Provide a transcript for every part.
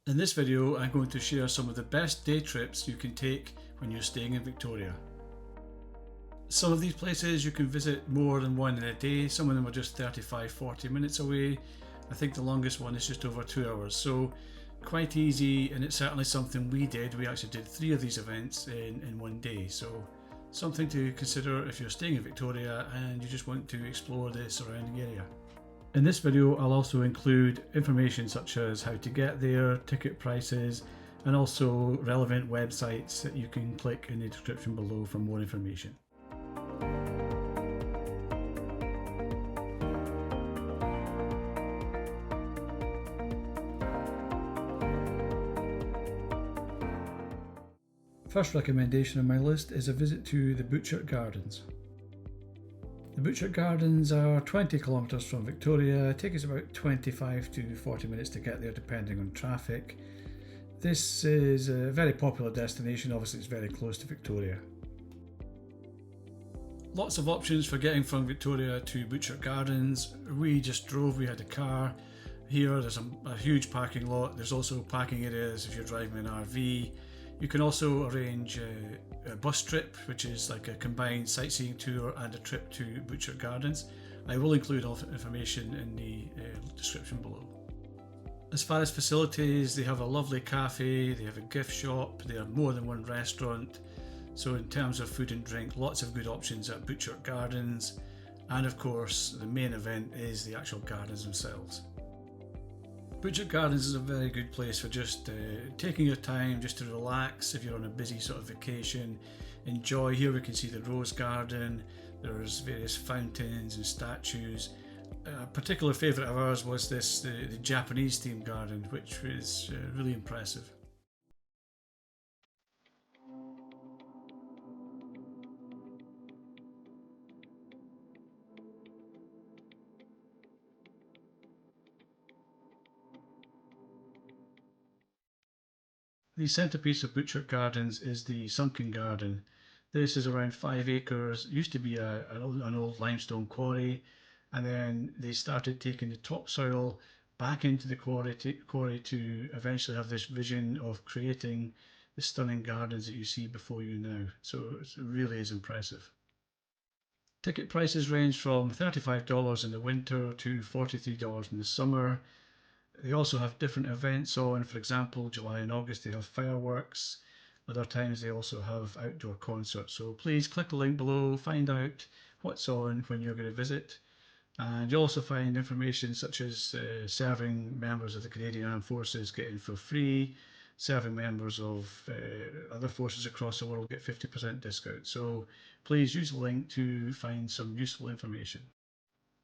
In this video, I'm going to share some of the best day trips you can take when you're staying in Victoria. Some of these places you can visit more than one in a day. Some of them are just 35-40 minutes away. I think the longest one is just over 2 hours, so quite easy, and it's certainly something we did. We actually did 3 of these events in one day, so something to consider if you're staying in Victoria and you just want to explore the surrounding area. In this video, I'll also include information such as how to get there, ticket prices, and also relevant websites that you can click in the description below for more information. First recommendation on my list is a visit to the Butchart Gardens. The Butchart Gardens are 20 kilometres from Victoria. It takes us about 25 to 40 minutes to get there depending on traffic. This is a very popular destination, obviously it's very close to Victoria. Lots of options for getting from Victoria to Butchart Gardens. We just drove, we had a car. Here there's a huge parking lot. There's also parking areas if you're driving an RV. You can also arrange a bus trip, which is like a combined sightseeing tour and a trip to Butchart Gardens. I will include all the information in the description below. As far as facilities, they have a lovely cafe, they have a gift shop, they have more than one restaurant. So in terms of food and drink, lots of good options at Butchart Gardens. And of course, the main event is the actual gardens themselves. Butchart Gardens is a very good place for just taking your time just to relax if you're on a busy sort of vacation. Enjoy. Here we can see the rose garden, there's various fountains and statues. A particular favourite of ours was the Japanese themed garden, which was really impressive. The centrepiece of Butchart Gardens is the sunken garden. This is around 5 acres. It used to be an old limestone quarry, and then they started taking the topsoil back into the quarry to eventually have this vision of creating the stunning gardens that you see before you now. So it really is impressive. Ticket prices range from $35 in the winter to $43 in the summer. They also have different events on. For example, July and August they have fireworks. Other times they also have outdoor concerts. So please click the link below, find out what's on when you're going to visit. And you'll also find information such as serving members of the Canadian Armed Forces get in for free, serving members of other forces across the world get 50% discount. So please use the link to find some useful information.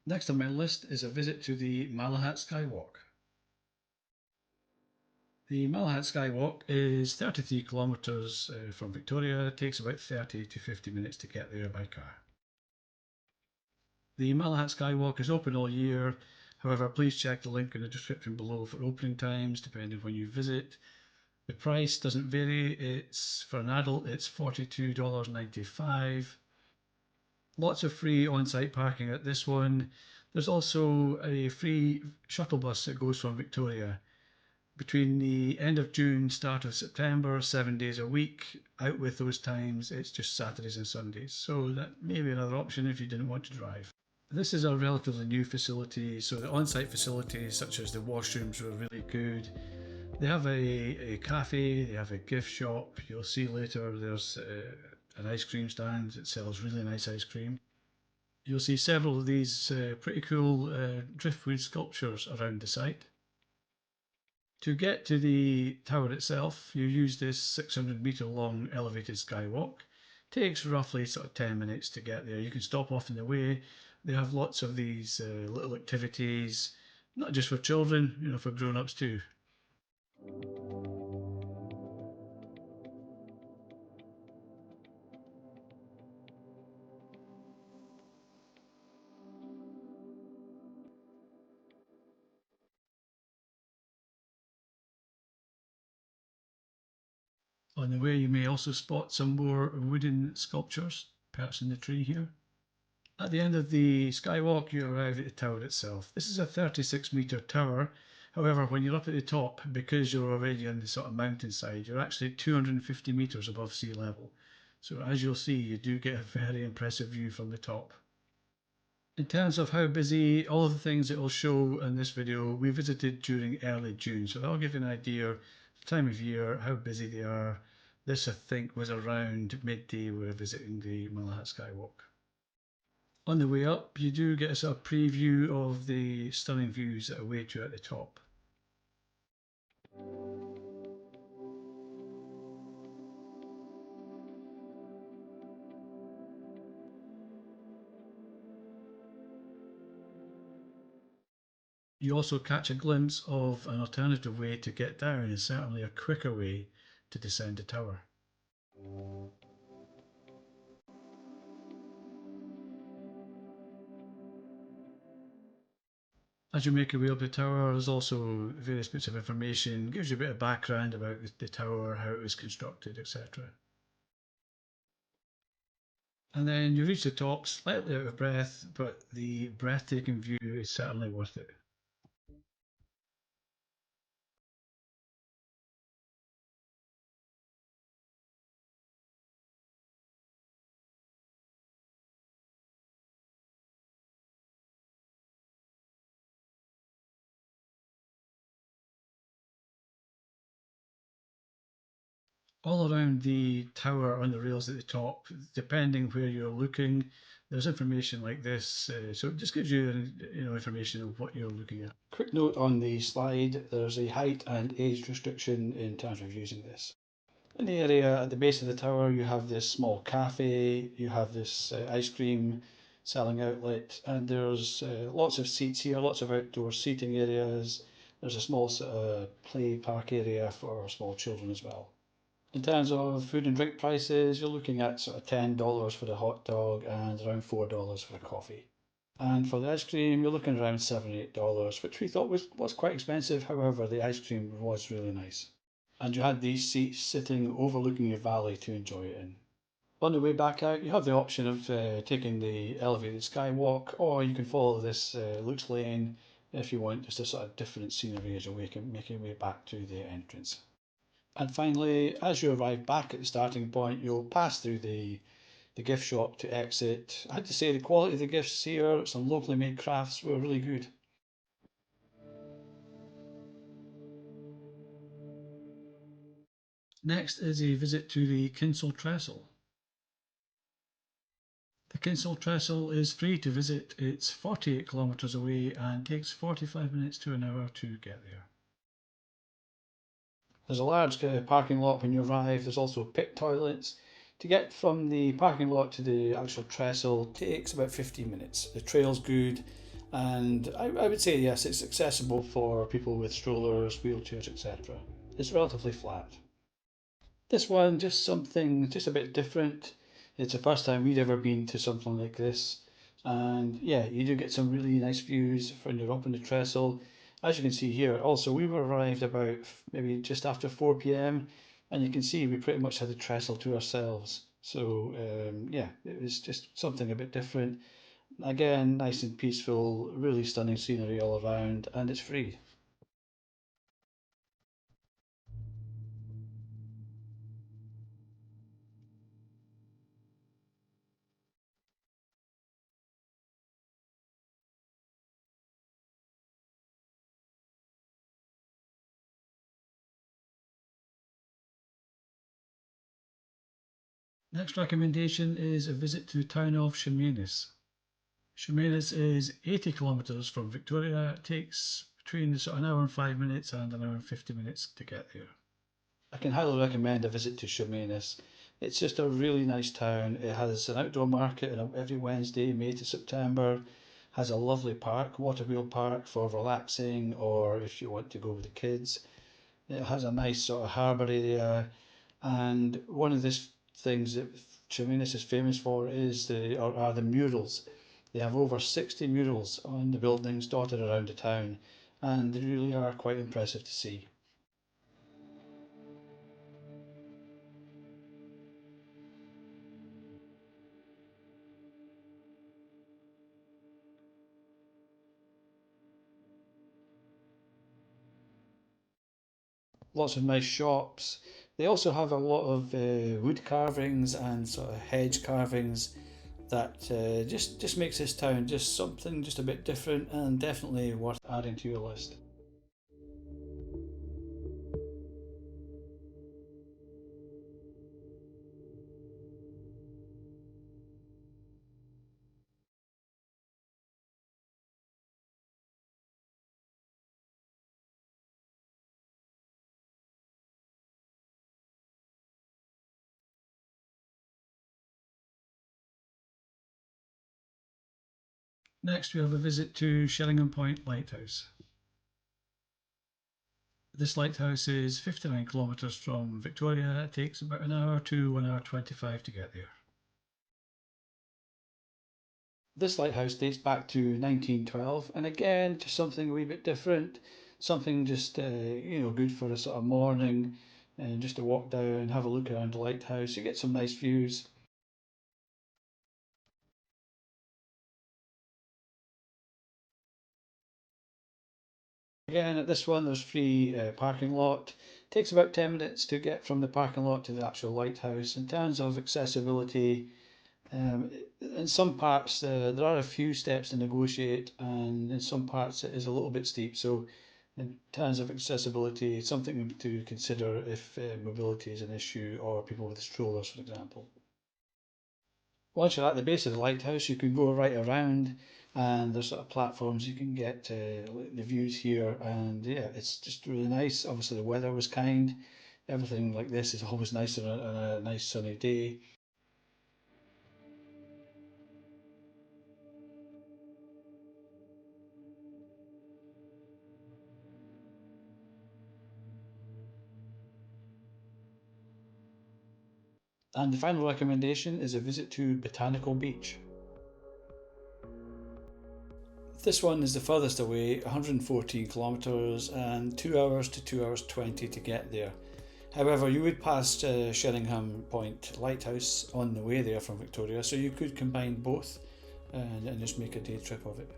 Next on my list is a visit to the Malahat SkyWalk. The Malahat SkyWalk is 33 kilometres from Victoria. It takes about 30 to 50 minutes to get there by car. The Malahat SkyWalk is open all year. However, please check the link in the description below for opening times depending on when you visit. The price doesn't vary. For an adult it's $42.95. Lots of free on-site parking at this one. There's also a free shuttle bus that goes from Victoria. Between the end of June, start of September, 7 days a week. Out with those times, it's just Saturdays and Sundays. So that may be another option if you didn't want to drive. This is a relatively new facility, so the on-site facilities such as the washrooms were really good. They have a cafe, they have a gift shop. You'll see later there's an ice cream stand that sells really nice ice cream. You'll see several of these pretty cool driftwood sculptures around the site. To get to the tower itself, you use this 600-metre long elevated skywalk. Takes roughly sort of 10 minutes to get there. You can stop off in the way. They have lots of these little activities, not just for children, for grown-ups too. On the way you may also spot some more wooden sculptures perched in the tree here. At the end of the skywalk you arrive at the tower itself. This is a 36-metre tower, However, when you're up at the top, because you're already on the sort of mountainside, you're actually 250 metres above sea level. So as you'll see, you do get a very impressive view from the top. In terms of how busy, all of the things it will show in this video, we visited during early June. So that'll give you an idea of the time of year, how busy they are. This, I think, was around midday we were visiting the Malahat SkyWalk. On the way up, you do get a sort of preview of the stunning views that await you at the top. You also catch a glimpse of an alternative way to get down, and certainly a quicker way to descend the tower. As you make your way up the tower, there's also various bits of information, gives you a bit of background about the tower, how it was constructed, etc. And then you reach the top, slightly out of breath, but the breathtaking view is certainly worth it. All around the tower on the rails at the top, depending where you're looking, there's information like this. So it just gives you, information of what you're looking at. Quick note on the slide, there's a height and age restriction in terms of using this. In the area at the base of the tower, you have this small cafe, you have this ice cream selling outlet, and there's lots of seats here, lots of outdoor seating areas. There's a small play park area for small children as well. In terms of food and drink prices, you're looking at sort of $10 for the hot dog and around $4 for a coffee. And for the ice cream, you're looking around $7, $8, which we thought was quite expensive. However, the ice cream was really nice. And you had these seats sitting overlooking your valley to enjoy it in. On the way back out, you have the option of taking the elevated skywalk, or you can follow this Luke's Lane if you want just a sort of different scenery as you make your way back to the entrance. And finally, as you arrive back at the starting point, you'll pass through the gift shop to exit. I had to say the quality of the gifts here, some locally made crafts, were really good. Next is a visit to the Kinsol Trestle. The Kinsol Trestle is free to visit. It's 48 kilometres away and takes 45 minutes to an hour to get there. There's a large parking lot when you arrive. There's also pit toilets. To get from the parking lot to the actual trestle takes about 15 minutes. The trail's good, and I would say yes, it's accessible for people with strollers, wheelchairs, etc. It's relatively flat. This one, just a bit different. It's the first time we'd ever been to something like this. And yeah, you do get some really nice views when you're up in the trestle. As you can see here, also we were arrived about maybe just after 4 p.m. and you can see we pretty much had the trestle to ourselves. So yeah, it was just something a bit different. Again, nice and peaceful, really stunning scenery all around, and it's free. Next recommendation is a visit to the town of Chemainus. Chemainus is 80 kilometres from Victoria. It takes between an hour and 5 minutes and an hour and 50 minutes to get there. I can highly recommend a visit to Chemainus. It's just a really nice town. It has an outdoor market every Wednesday, May to September. Has a lovely park, water wheel park for relaxing or if you want to go with the kids. It has a nice sort of harbour area, and one of the things that Chemainus is famous for are the murals. They have over 60 murals on the buildings dotted around the town, and they really are quite impressive to see. Lots of nice shops. They also have a lot of wood carvings and sort of hedge carvings that just makes this town just something just a bit different and definitely worth adding to your list. Next we have a visit to Sheringham Point Lighthouse. This lighthouse is 59 kilometres from Victoria. It takes about an hour to 1 hour 25 to get there. This lighthouse dates back to 1912, and again, just something a wee bit different, something just good for a sort of morning, and just to walk down, have a look around the lighthouse. You get some nice views. Again, at this one, there's free parking lot. It takes about 10 minutes to get from the parking lot to the actual lighthouse. In terms of accessibility, in some parts there are a few steps to negotiate, and in some parts it is a little bit steep. So, in terms of accessibility, it's something to consider if mobility is an issue or people with strollers, for example. Once you're at the base of the lighthouse, you can go right around, and there's sort of platforms you can get the views here, and yeah, it's just really nice. Obviously, the weather was kind. Everything like this is always nice on a nice sunny day. And the final recommendation is a visit to Botanical Beach. This one is the furthest away, 114 kilometres and 2 hours to 2 hours 20 to get there. However, you would pass Sheringham Point Lighthouse on the way there from Victoria, so you could combine both and just make a day trip of it.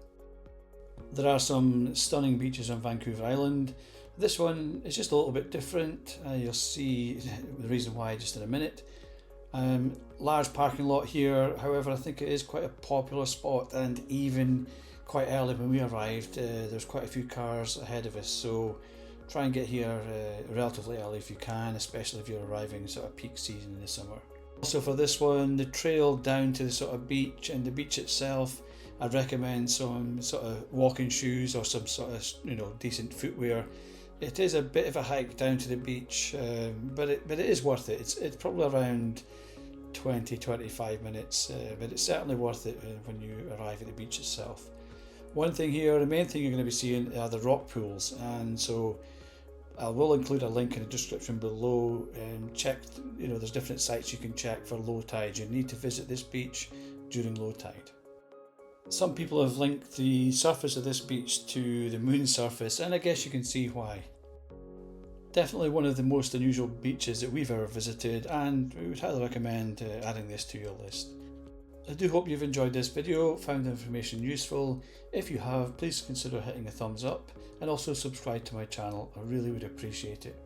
There are some stunning beaches on Vancouver Island. This one is just a little bit different. You'll see the reason why just in a minute. Large parking lot here, however, I think it is quite a popular spot, and even quite early when we arrived, there's quite a few cars ahead of us, so try and get here relatively early if you can, especially if you're arriving sort of peak season in the summer. Also for this one, the trail down to the sort of beach and the beach itself, I'd recommend some sort of walking shoes or some sort of decent footwear. It is a bit of a hike down to the beach, but it is worth it. It's probably around 20-25 minutes, but it's certainly worth it when you arrive at the beach itself. One thing here, the main thing you're going to be seeing are the rock pools, and so I will include a link in the description below. Check, there's different sites you can check for low tide. You need to visit this beach during low tide. Some people have linked the surface of this beach to the moon's surface, and I guess you can see why. Definitely one of the most unusual beaches that we've ever visited, and we would highly recommend adding this to your list. I do hope you've enjoyed this video, found the information useful. If you have, please consider hitting a thumbs up and also subscribe to my channel. I really would appreciate it.